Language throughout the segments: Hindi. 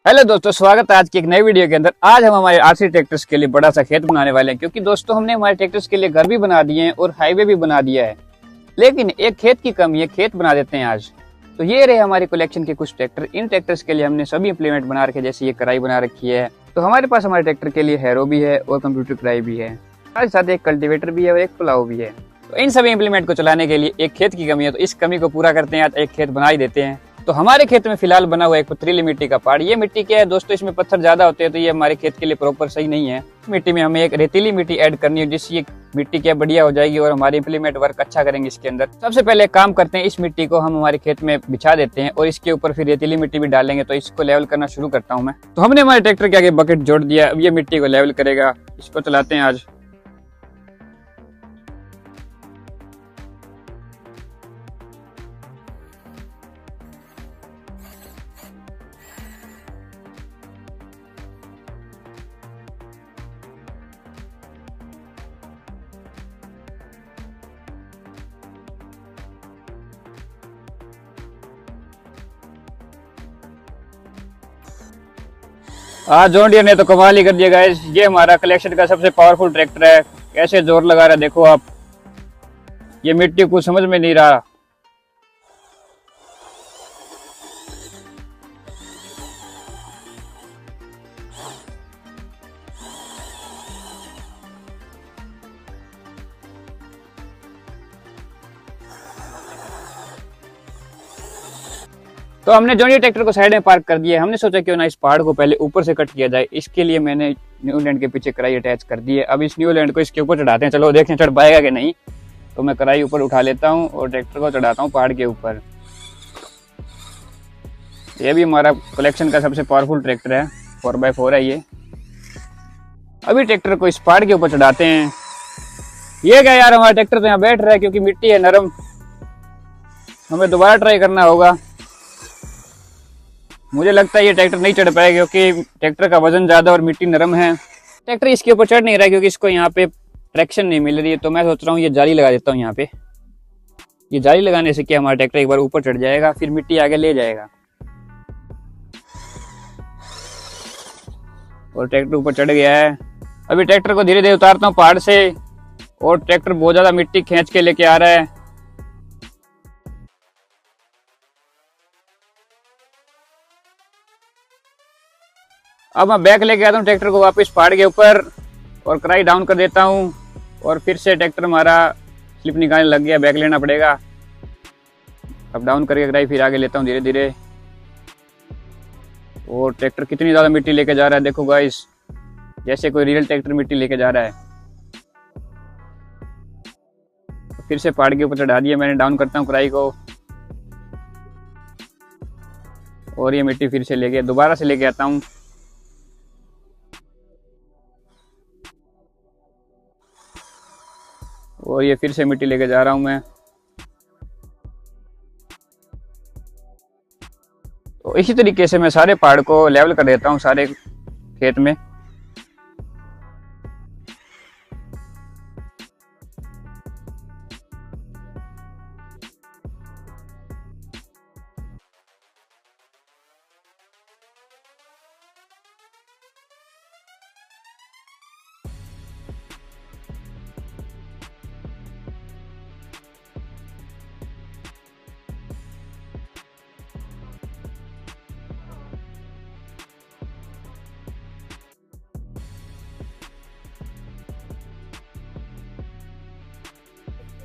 हेलो दोस्तों, स्वागत है आज की एक नई वीडियो के अंदर। आज हम हमारे आरसी ट्रैक्टर्स के लिए बड़ा सा खेत बनाने वाले हैं, क्योंकि दोस्तों हमने हमारे ट्रैक्टर्स के लिए घर भी बना दिए हैं और हाईवे भी बना दिया है, लेकिन एक खेत की कमी है। खेत बना देते हैं आज। तो ये रहे हमारे कलेक्शन के कुछ ट्रैक्टर। इन ट्रैक्टर्स के लिए हमने सभी इंप्लीमेंट बना रखे, जैसे ये कढ़ाई बना रखी है। तो हमारे पास हमारे ट्रैक्टर के लिए हैरो भी है और कंप्यूटर कढ़ाई भी है, साथ साथ एक कल्टीवेटर भी है और एक प्लाव भी है। तो इन सभी इंप्लीमेंट को चलाने के लिए एक खेत की कमी है, तो इस कमी को पूरा करते हैं आज, एक खेत बना ही देते हैं। तो हमारे खेत में फिलहाल बना हुआ एक पथरीली मिट्टी का पहाड़। ये मिट्टी क्या है दोस्तों, इसमें पत्थर ज्यादा होते हैं, तो ये हमारे खेत के लिए प्रॉपर सही नहीं है। मिट्टी में हमें एक रेतीली मिट्टी ऐड करनी है, जिससे ये मिट्टी क्या बढ़िया हो जाएगी और हमारे इंप्लीमेंट वर्क अच्छा करेंगे इसके अंदर। सबसे पहले काम करते हैं, इस मिट्टी को हम हमारे खेत में बिछा देते हैं और इसके ऊपर फिर रेतीली मिट्टी भी डालेंगे। तो इसको लेवल करना शुरू करता हूँ मैं। तो हमने हमारे ट्रैक्टर के आगे बकेट जोड़ दिया, अब ये मिट्टी को लेवल करेगा। इसको चलाते हैं आज। आज जॉन डियर ने तो कमाल ही कर दिया गाइस। ये हमारा कलेक्शन का सबसे पावरफुल ट्रैक्टर है। कैसे जोर लगा रहा है देखो आप। ये मिट्टी कुछ समझ में नहीं रहा। तो हमने जॉन डियर ट्रैक्टर को साइड में पार्क कर दिया। हमने सोचा क्यों ना इस पहाड़ को पहले ऊपर से कट किया जाए। इसके लिए मैंने न्यूलैंड के पीछे कढ़ाई अटैच कर दी है। अब इस न्यूलैंड को इसके ऊपर चढ़ाते हैं। चलो देखें चढ़ पाएगा कि नहीं। तो मैं कढ़ाई ऊपर उठा लेता हूँ और ट्रैक्टर को चढ़ाता हूँ पहाड़ के ऊपर। ये भी हमारा कलेक्शन का सबसे पावरफुल ट्रैक्टर है, 4x4 है ये। अभी ट्रैक्टर को इस पहाड़ के ऊपर चढ़ाते हैं। ये क्या यार, हमारा ट्रैक्टर तो यहाँ बैठ रहा है क्योंकि मिट्टी है नरम। हमें दोबारा ट्राई करना होगा। मुझे लगता है ये ट्रैक्टर नहीं चढ़ पाएगा, क्योंकि ट्रैक्टर का वजन ज्यादा और मिट्टी नरम है। ट्रैक्टर इसके ऊपर चढ़ नहीं रहा है क्योंकि इसको यहाँ पे ट्रैक्शन नहीं मिल रही है। तो मैं सोच रहा हूँ ये जाली लगा देता हूँ यहाँ पे। ये जाली लगाने से क्या हमारा ट्रैक्टर एक बार ऊपर चढ़ जाएगा, फिर मिट्टी आगे ले जाएगा। और ट्रैक्टर ऊपर चढ़ गया है। अभी ट्रैक्टर को धीरे धीरे उतारता हूँ पहाड़ से, और ट्रैक्टर बहुत ज्यादा मिट्टी खींच के लेके आ रहा है। अब मैं बैक लेके आता हूँ ट्रैक्टर को वापस पहाड़ के ऊपर और कढ़ाई डाउन कर देता हूँ। और फिर से ट्रैक्टर हमारा स्लिप निकालने लग गया, बैक लेना पड़ेगा। अब डाउन करके कढ़ाई फिर आगे लेता हूँ धीरे धीरे। और ट्रैक्टर कितनी ज़्यादा मिट्टी लेके जा रहा है देखो गाइस, जैसे कोई रियल ट्रैक्टर मिट्टी लेके जा रहा है। फिर से पहाड़ के ऊपर चढ़ा दिया मैंने, डाउन करता हूँ कढ़ाई को। और ये मिट्टी फिर से लेके दोबारा से लेके आता हूँ। और ये फिर से मिट्टी लेके जा रहा हूं मैं। तो इसी तरीके से मैं सारे पहाड़ को लेवल कर देता हूं, सारे खेत में।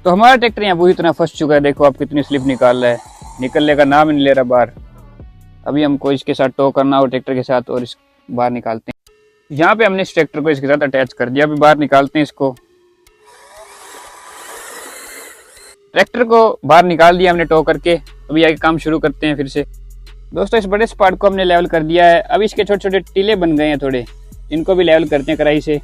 तो हमारा ट्रैक्टर यहाँ पूरी तरह फंस चुका है। देखो आप कितनी स्लिप निकाल रहा है, निकलने का नाम ही नहीं ले रहा बाहर। अभी हमको इसके साथ टो करना हो ट्रैक्टर के साथ, और इस बाहर निकालते हैं। यहाँ पे हमने इस ट्रैक्टर को इसके साथ अटैच कर दिया। अभी बाहर निकालते हैं इसको। ट्रैक्टर को बाहर निकाल दिया हमने टो करके। अभी आगे काम शुरू करते हैं फिर से। दोस्तों इस बड़े स्पार्ट को हमने लेवल कर दिया है। अब इसके छोटे छोटे टीले बन गए हैं थोड़े, इनको भी लेवल करते हैं कढ़ाई से।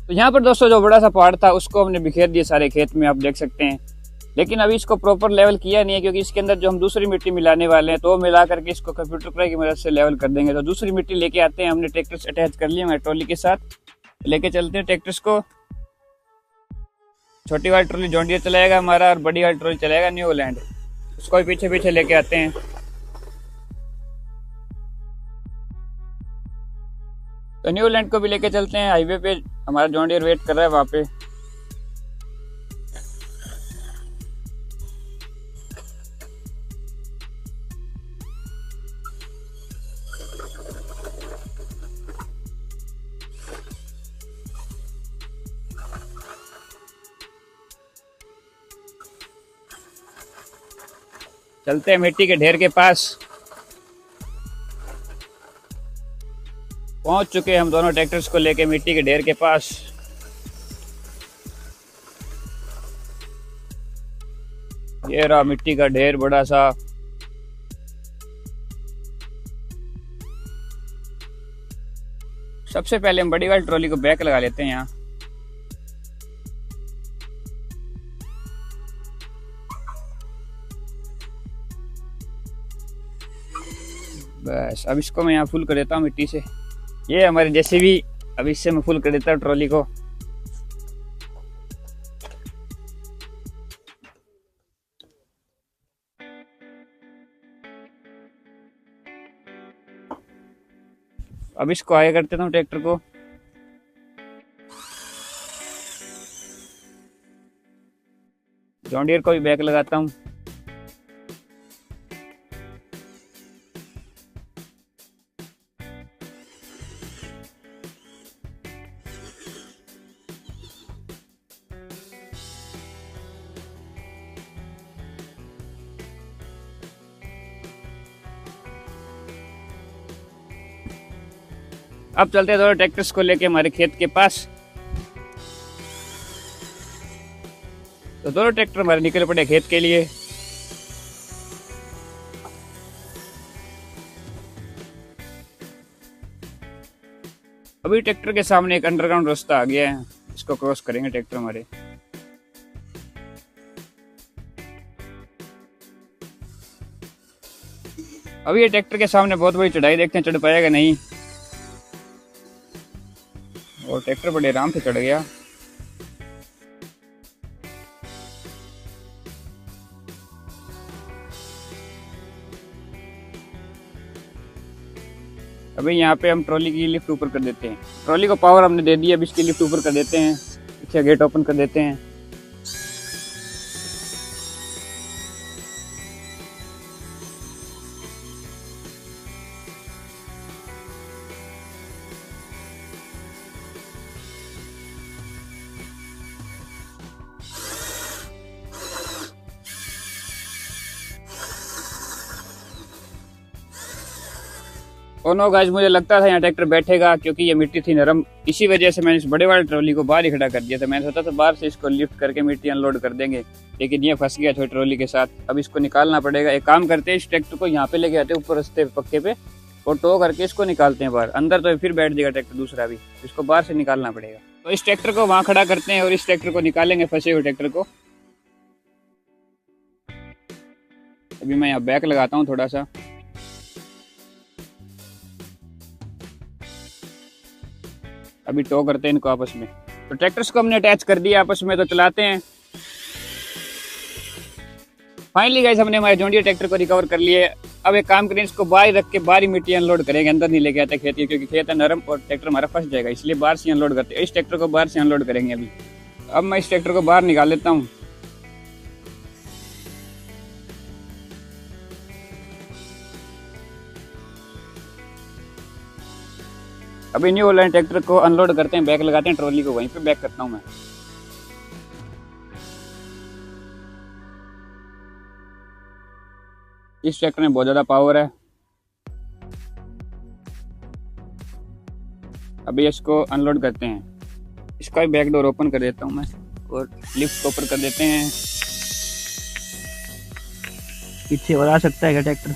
तो यहाँ पर दोस्तों जो बड़ा सा पहाड़ था उसको हमने बिखेर दिया सारे खेत में, आप देख सकते हैं। लेकिन अभी इसको प्रॉपर लेवल किया नहीं है, क्योंकि इसके अंदर जो हम दूसरी मिट्टी मिलाने वाले हैं, तो वो मिला करके इसको कंप्यूटर कढ़ाई की मदद से लेवल कर देंगे। तो दूसरी मिट्टी लेके आते हैं। हमने ट्रैक्टर से अटैच कर लिया, हमारे ट्रॉली के साथ लेके चलते हैं ट्रैक्टर्स को। छोटी वाली ट्रॉली जॉन डियर चलाएगा हमारा और बड़ी वाली ट्रॉली चलाएगा न्यू होलैंड। उसको भी पीछे पीछे लेके आते हैं। तो न्यू होलैंड को भी लेके चलते हैं हाईवे पे, हमारा जॉन डियर वेट कर रहा है वहां पे। चलते हैं मिट्टी के ढेर के पास। पहुंच चुके हैं हम दोनों ट्रैक्टर्स को लेके मिट्टी के ढेर के पास। ये रहा मिट्टी का ढेर बड़ा सा। सबसे पहले हम बड़ी वाली ट्रॉली को बैक लगा लेते हैं यहाँ। बस अब इसको मैं यहाँ फुल कर देता हूँ मिट्टी से। ये हमारे जैसे भी अब इससे मैं फुल कर देता हूँ ट्रॉली को। अब इसको आगे करते हूँ ट्रैक्टर को। जॉन डियर को भी बैक लगाता हूँ। अब चलते हैं दोनों ट्रैक्टर्स को लेके हमारे खेत के पास। तो दोनों ट्रैक्टर हमारे निकल पड़े खेत के लिए। अभी ट्रैक्टर के सामने एक अंडरग्राउंड रास्ता आ गया है, इसको क्रॉस करेंगे ट्रैक्टर हमारे। अभी ये ट्रैक्टर के सामने बहुत बड़ी चढ़ाई, देखते हैं चढ़ पाएगा नहीं। और ट्रैक्टर बड़े आराम से चढ़ गया। अभी यहाँ पे हम ट्रॉली की लिफ्ट ऊपर कर देते हैं। ट्रॉली को पावर हमने दे दिया, अब इसकी लिफ्ट ऊपर कर देते हैं। पीछे गेट ओपन कर देते हैं। और नो गाइस, मुझे लगता था यहाँ ट्रैक्टर बैठेगा क्योंकि ये मिट्टी थी नरम, इसी वजह से मैंने इस बड़े वाले ट्रॉली को बाहर ही खड़ा कर दिया था। मैंने सोचा था बाहर से इसको लिफ्ट करके मिट्टी अनलोड कर देंगे, लेकिन ये फंस गया छोटी ट्रॉली के साथ। अब इसको निकालना पड़ेगा। एक काम करते हैं, इस ट्रैक्टर को यहाँ पे लेके आते हैं ऊपर रस्ते पक्के पे और टो करके इसको निकालते हैं बाहर। अंदर तो फिर बैठ जाएगा ट्रैक्टर दूसरा भी, इसको बाहर से निकालना पड़ेगा। तो इस ट्रैक्टर को वहाँ खड़ा करते हैं और इस ट्रैक्टर को निकालेंगे, फंसे हुए ट्रैक्टर को। अभी मैं यहाँ बैक लगाता हूँ थोड़ा सा। अभी टो करते हैं इनको आपस में। तो ट्रैक्टर्स को हमने अटैच कर दिया आपस में, तो चलाते हैं। फाइनली गाइस, हमने हमारे जॉन डियर ट्रैक्टर को रिकवर कर लिए। अब एक काम करें, इसको बाहर रख के बाहर ही मिट्टी अनलोड करेंगे, अंदर नहीं लेके आते खेत, क्योंकि खेत है नरम और ट्रैक्टर हमारा फंस जाएगा, इसलिए बाहर से अनलोड करते हैं। इस ट्रैक्टर को बाहर से अनलोड करेंगे अभी। अब मैं इस ट्रैक्टर को बाहर निकाल लेता हूँ। अभी न्यू होलैंड ट्रैक्टर को अनलोड करते हैं, बैक लगाते हैं, ट्रॉली को वहीं पे बैक करता हूं मैं। इस ट्रैक्टर में बहुत ज्यादा पावर है। अभी इसको अनलोड करते हैं। इसका भी बैक डोर ओपन कर देता हूं मैं और लिफ्ट को ऊपर कर देते हैं। पीछे और आ सकता है क्या ट्रैक्टर?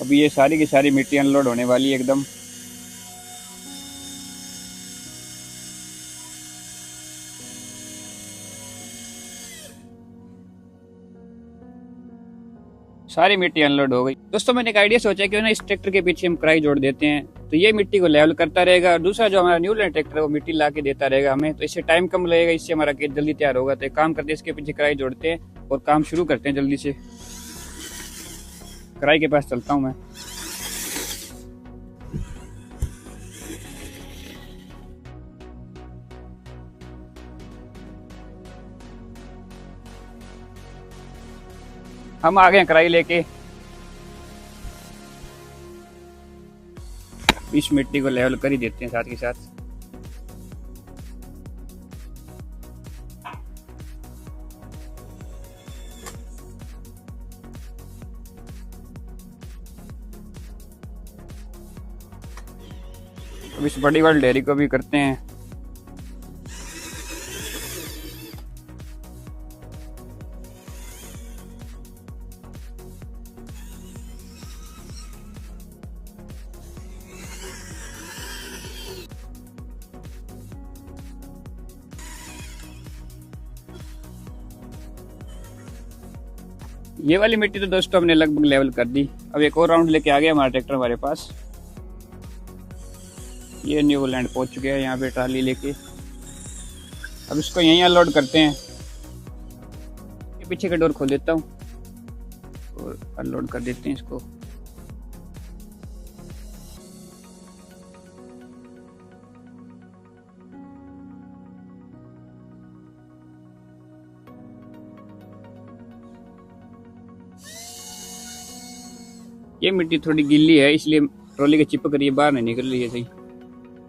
अभी ये सारी की सारी मिट्टी अनलोड होने वाली है एकदम। सारी मिट्टी अनलोड हो गई। दोस्तों मैंने एक आइडिया सोचा कि ना इस ट्रैक्टर के पीछे हम कढ़ाई जोड़ देते हैं, तो ये मिट्टी को लेवल करता रहेगा और दूसरा जो हमारा न्यू लैंड ट्रैक्टर है वो मिट्टी ला के देता रहेगा हमें, तो इससे टाइम कम लगेगा, इससे हमारा खेत जल्दी तैयार होगा। तो एक काम करते हैं, इसके पीछे कढ़ाई जोड़ते हैं और काम शुरू करते हैं जल्दी से। कढ़ाई के पास चलता हूँ मैं। हम आ गए कढ़ाई लेके। इस मिट्टी को लेवल कर ही देते हैं साथ के साथ। अब इस बड़ी वाली ढेरी को भी करते हैं। ये वाली मिट्टी तो दोस्तों हमने लगभग लेवल कर दी। अब एक और राउंड लेके आ गया हमारा ट्रैक्टर हमारे पास। ये न्यू लैंड पहुंच चुके हैं यहाँ पे ट्राली लेके। अब इसको यहीं अनलोड करते हैं। ये पीछे का डोर खोल देता हूँ और अनलोड कर देते हैं इसको। ये मिट्टी थोड़ी गिल्ली है इसलिए ट्रॉली के चिपक रही है, बाहर नहीं निकल रही है सही।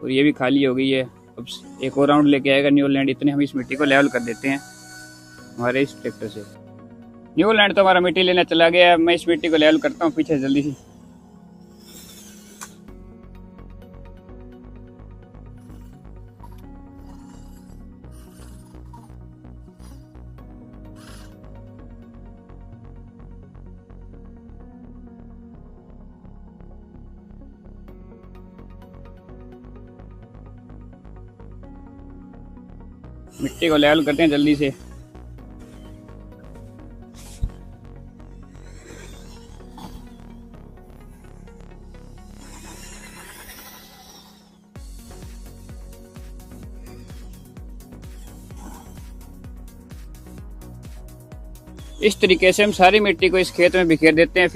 और ये भी खाली हो गई है। अब एक और राउंड लेके आएगा न्यू लैंड। इतने हम इस मिट्टी को लेवल कर देते हैं हमारे इस ट्रैक्टर से। न्यू लैंड तो हमारा मिट्टी लेने चला गया। मैं इस मिट्टी को लेवल करता हूँ पीछे जल्दी से। मिट्टी को लेवल करते हैं जल्दी से। इस तरीके से हम सारी मिट्टी को इस खेत में बिखेर देते हैं।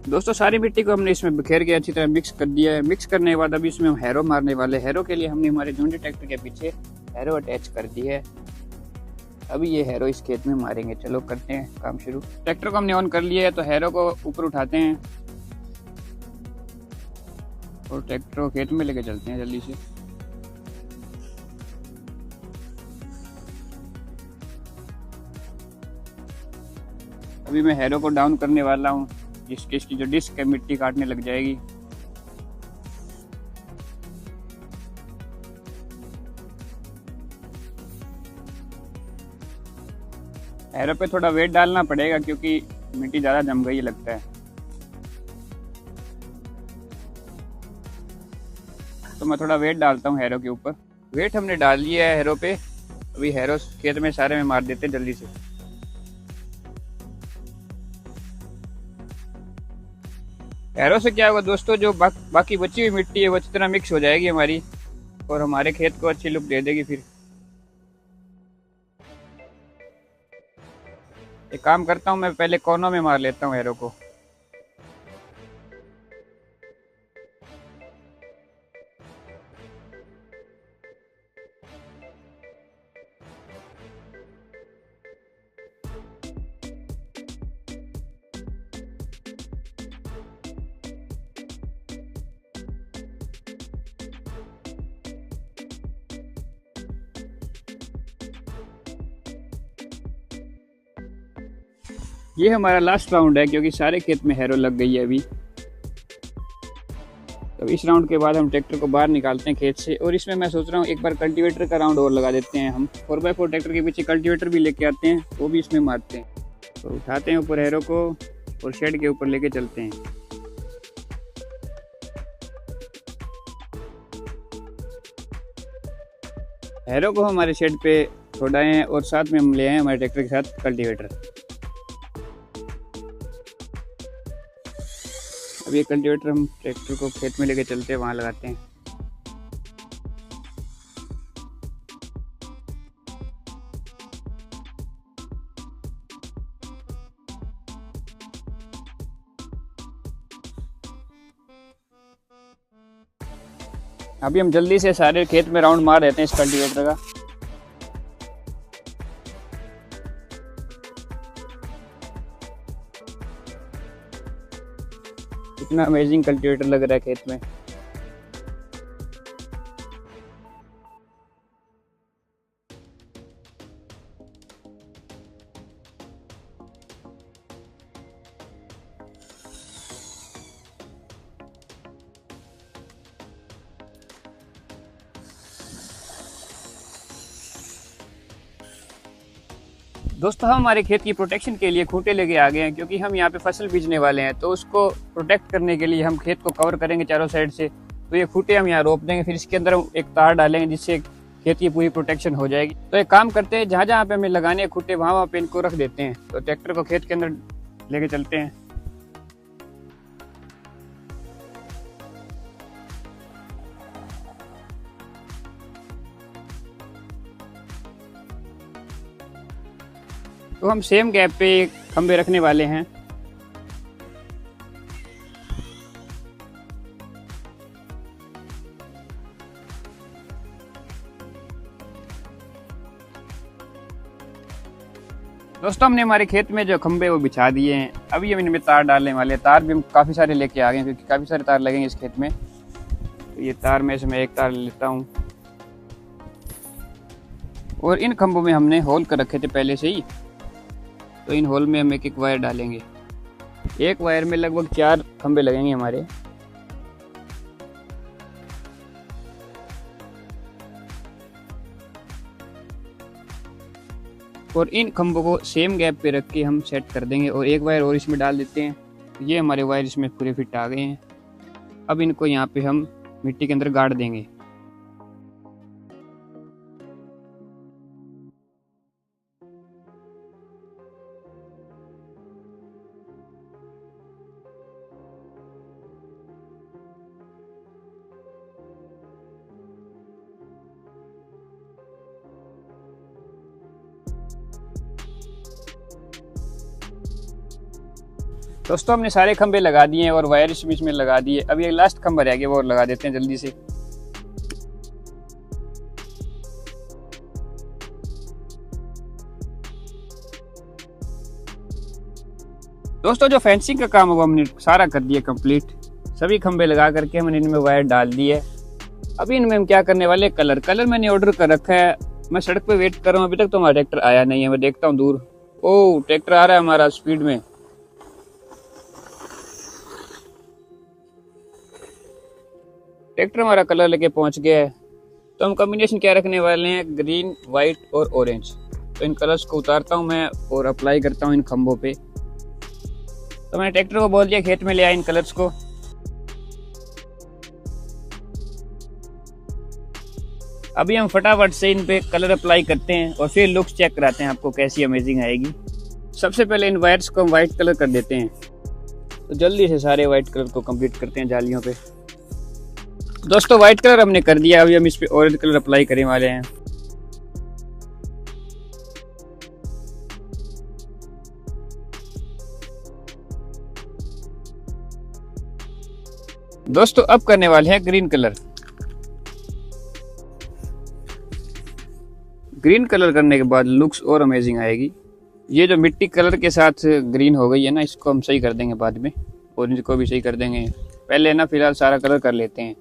दोस्तों सारी मिट्टी को हमने इसमें बिखेर के अच्छी तरह मिक्स कर दिया है। मिक्स करने के बाद अभी इसमें हम हैरो मारने वाले। हैरो के लिए हमने हमारे जूनियर ट्रैक्टर के पीछे हैरो अटैच कर दी है। अभी ये हैरो इस खेत में मारेंगे। चलो करते हैं काम शुरू। ट्रैक्टर को हमने ऑन कर लिया है, तो हैरो को ऊपर उठाते हैं और ट्रैक्टर को खेत में लेके चलते हैं जल्दी से। अभी मैं हैरो को डाउन करने वाला हूँ, जिसकी इसकी जो डिस्क है मिट्टी काटने लग जाएगी। हैरो पे थोड़ा वेट डालना पड़ेगा क्योंकि मिट्टी ज़्यादा जम गई लगता है। तो मैं थोड़ा वेट डालता हूँ हैरो के ऊपर। वेट हमने डाल लिया है हैरो पे। अभी हैरो खेत में सारे में मार देते हैं जल्दी से। हैरो से क्या होगा दोस्तों, जो बाकी बची हुई मिट्टी है वो अच्छी तरह मिक्स हो जाएगी हमारी और हमारे खेत को अच्छी लुक दे देगी। फिर एक काम करता हूँ, मैं पहले कोनों में मार लेता हूँ हैरो को। ये हमारा लास्ट राउंड है क्योंकि सारे खेत में हैरो लग गई है अभी। तो इस राउंड के बाद हम ट्रैक्टर को बाहर निकालते हैं खेत से। और इसमें मैं सोच रहा हूँ एक बार कल्टीवेटर का राउंड और लगा देते हैं हम। 4x4 ट्रैक्टर के पीछे कल्टीवेटर भी लेके आते हैं, वो भी इसमें मारते हैं। तो उठाते हैं ऊपर हैरो को और शेड के ऊपर लेके चलते हैं। हैरो को हमारे शेड पे छोड़ाए हैं और साथ में हम ले आए हमारे ट्रैक्टर के साथ कल्टीवेटर। अब ये कल्टीवेटर हम ट्रैक्टर को खेत में लेके चलते हैं, वहाँ लगाते हैं। अभी हम जल्दी से सारे खेत में राउंड मार देते हैं इस कल्टीवेटर का। इतना अमेजिंग कल्टीवेटर लग रहा है खेत में। दोस्तों हम हमारे खेत की प्रोटेक्शन के लिए खूंटे लेके आ गए हैं, क्योंकि हम यहाँ पे फसल बीजने वाले हैं। तो उसको प्रोटेक्ट करने के लिए हम खेत को कवर करेंगे चारों साइड से। तो ये खूंटे हम यहाँ रोप देंगे, फिर इसके अंदर हम एक तार डालेंगे जिससे खेत की पूरी प्रोटेक्शन हो जाएगी। तो एक काम करते हैं, जहाँ जहाँ पे हमें लगाने हैं खूंटे वहाँ पे इनको रख देते हैं। तो ट्रैक्टर को खेत के अंदर लेके चलते हैं। तो हम सेम गैप पे खंबे रखने वाले हैं। दोस्तों हमने हमारे खेत में जो खंबे वो बिछा दिए हैं। अभी हम इनमें तार डालने वाले हैं। तार भी हम काफ़ी सारे लेके आ गए हैं, क्योंकि काफ़ी सारे तार लगेंगे इस खेत में। तो ये तार में से मैं एक तार ले लेता हूँ। और इन खंभों में हमने होल कर रखे थे पहले से ही। तो इन होल में हम एक एक वायर डालेंगे। एक वायर में लगभग 4 खंबे लगेंगे हमारे। और इन खंभों को सेम गैप पे रख के हम सेट कर देंगे। और एक वायर और इसमें डाल देते हैं। ये हमारे वायर इसमें पूरे फिट आ गए हैं। अब इनको यहाँ पे हम मिट्टी के अंदर गाड़ देंगे। दोस्तों हमने सारे खंबे लगा दिए हैं और वायर इस बीच में लगा दिए। अब ये लास्ट खंबा रह गया, वो और लगा देते हैं जल्दी से। दोस्तों जो फेंसिंग का काम है वो हमने सारा कर दिया कंप्लीट। सभी खंबे लगा करके हमने इनमें वायर डाल दी है। अभी इनमें हम क्या करने वाले, कलर मैंने ऑर्डर कर रखा है। मैं सड़क पे वेट कर रहा हूँ, अभी तक तो हमारा ट्रैक्टर आया नहीं है। मैं देखता हूँ दूर, ओह ट्रैक्टर आ रहा है हमारा स्पीड में। ट्रैक्टर हमारा कलर लेके पहुंच गया है। तो हम कॉम्बिनेशन क्या रखने वाले हैं, ग्रीन, वाइट और ऑरेंज। तो इन कलर्स को उतारता हूं मैं और अप्लाई करता हूं इन खंभों पे। तो मैंने ट्रैक्टर को बोल दिया खेत में ले आए इन कलर्स को। अभी हम फटाफट से इन पे कलर अप्लाई करते हैं और फिर लुक्स चेक कराते हैं आपको कैसी अमेजिंग आएगी। सबसे पहले इन वायर्स को हम व्हाइट कलर कर देते हैं। तो जल्दी से सारे व्हाइट कलर को कंप्लीट करते हैं जालियों पे। दोस्तों व्हाइट कलर हमने कर दिया। अभी हम इस पे ऑरेंज कलर अप्लाई करने वाले हैं। दोस्तों अब करने वाले हैं ग्रीन कलर। ग्रीन कलर करने के बाद लुक्स और अमेजिंग आएगी। ये जो मिट्टी कलर के साथ ग्रीन हो गई है ना, इसको हम सही कर देंगे बाद में। ऑरेंज को भी सही कर देंगे, पहले ना फिलहाल सारा कलर कर लेते हैं।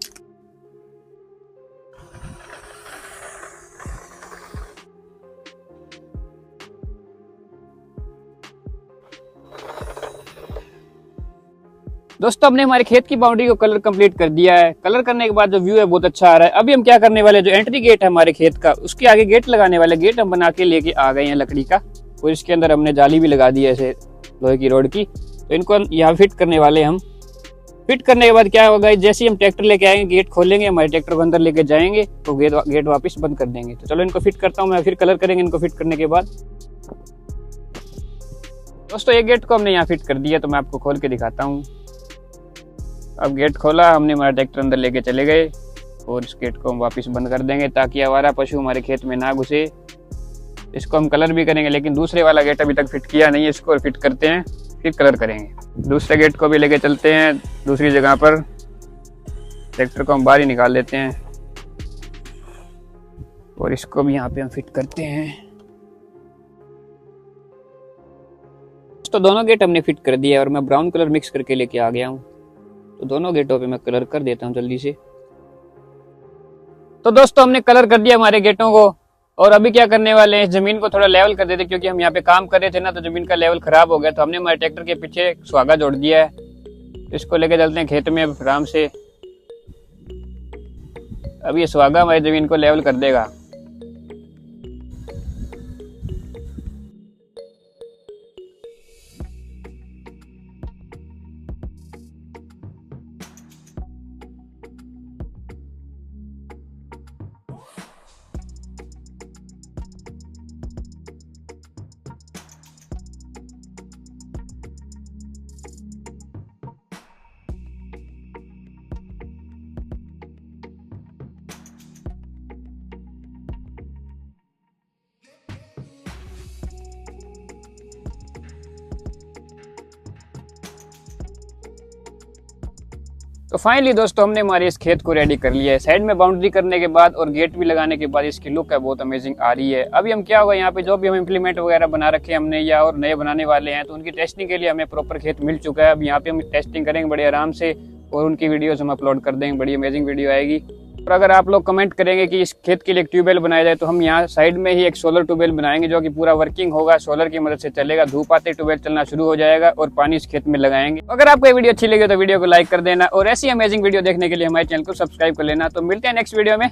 दोस्तों हमने हमारे खेत की बाउंड्री को कलर कंप्लीट कर दिया है। कलर करने के बाद जो व्यू है बहुत अच्छा आ रहा है। अभी हम क्या करने वाले, जो एंट्री गेट है हमारे खेत का, उसके आगे गेट लगाने वाले। गेट हम बना के लेके आ गए हैं लकड़ी का, और इसके अंदर हमने जाली भी लगा दी है ऐसे लोहे की रोड की। तो इनको यहाँ फिट करने वाले हम। फिट करने के बाद क्या होगा, जैसे ही हम ट्रैक्टर लेके आएंगे, गेट खोलेंगे, हमारे ट्रैक्टर को अंदर लेके जाएंगे, तो गेट वापस बंद कर देंगे। तो चलो इनको फिट करता हूँ मैं, फिर कलर करेंगे इनको फिट करने के बाद। दोस्तों एक गेट को हमने यहाँ फिट कर दिया, तो मैं आपको खोल के दिखाता हूँ। अब गेट खोला हमने, हमारा ट्रैक्टर अंदर लेके चले गए और इस गेट को हम वापस बंद कर देंगे ताकि आवारा पशु हमारे खेत में ना घुसे। इसको हम कलर भी करेंगे, लेकिन दूसरे वाला गेट अभी तक फिट किया नहीं है, इसको फिट करते हैं फिर कलर करेंगे। दूसरे गेट को भी लेके चलते हैं दूसरी जगह पर। ट्रैक्टर को हम बाहर ही निकाल लेते हैं और इसको भी यहाँ पे हम फिट करते हैं। तो दोनों गेट हमने फिट कर दिया और मैं ब्राउन कलर मिक्स करके लेके आ गया हूँ। तो दोनों गेटों पे मैं कलर कर देता हूँ जल्दी से। तो दोस्तों हमने कलर कर दिया हमारे गेटों को और अभी क्या करने वाले हैं, इस जमीन को थोड़ा लेवल कर देते, क्योंकि हम यहाँ पे काम कर रहे थे ना, तो जमीन का लेवल खराब हो गया। तो हमने हमारे ट्रैक्टर के पीछे सुहागा जोड़ दिया है, इसको लेके चलते हैं खेत में आराम से। अब ये सुहागा हमारी जमीन को लेवल कर देगा। तो फाइनली दोस्तों हमने हमारे इस खेत को रेडी कर लिया है। साइड में बाउंड्री करने के बाद और गेट भी लगाने के बाद इसकी लुक है बहुत अमेजिंग आ रही है। अभी हम क्या होगा, यहाँ पे जो भी हम इम्प्लीमेंट वगैरह बना रखे हैं हमने या और नए बनाने वाले हैं, तो उनकी टेस्टिंग के लिए हमें प्रॉपर खेत मिल चुका है। अब यहाँ पे हम टेस्टिंग करेंगे बड़े आराम से और उनकी वीडियोज हम अपलोड कर देंगे, बड़ी अमेजिंग वीडियो आएगी। और अगर आप लोग कमेंट करेंगे कि इस खेत के लिए एक ट्यूबवेल बनाया जाए, तो हम यहाँ साइड में ही एक सोलर ट्यूबवेल बनाएंगे जो कि पूरा वर्किंग होगा, सोलर की मदद से चलेगा। धूप आते ट्यूबवेल चलना शुरू हो जाएगा और पानी इस खेत में लगाएंगे। अगर आपको ये वीडियो अच्छी लगी तो वीडियो को लाइक कर देना और ऐसी अमेजिंग वीडियो देखने के लिए हमारे चैनल को सब्सक्राइब कर लेना। तो मिलते हैं नेक्स्ट वीडियो में।